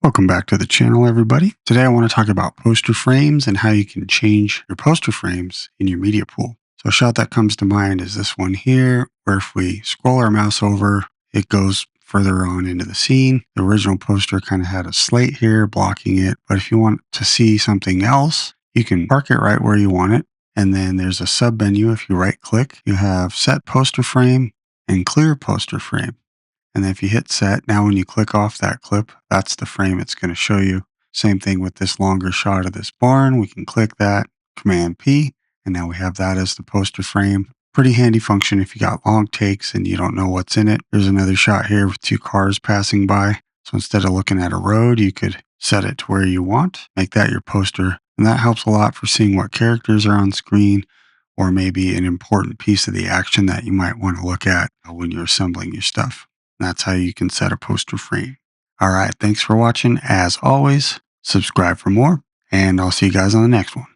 Welcome back to the channel, everybody. Today I want to talk about poster frames and how you can change your poster frames in your media pool. So a shot that comes to mind is this one here, where if we scroll our mouse over, it goes further on into the scene. The original poster kind of had a slate here blocking it, but if you want to see something else, you can park it right where you want it. And then there's a sub menu. If you right click, you have set poster frame and clear poster frame. And then if you hit set, now when you click off that clip, that's the frame it's going to show you. Same thing with this longer shot of this barn. We can click that, Command P, and now we have that as the poster frame. Pretty handy function if you got long takes and you don't know what's in it. There's another shot here with two cars passing by. So instead of looking at a road, you could set it to where you want, make that your poster. And that helps a lot for seeing what characters are on screen or maybe an important piece of the action that you might want to look at when you're assembling your stuff. That's how you can set a poster frame. All right. Thanks for watching. As always, subscribe for more, and I'll see you guys on the next one.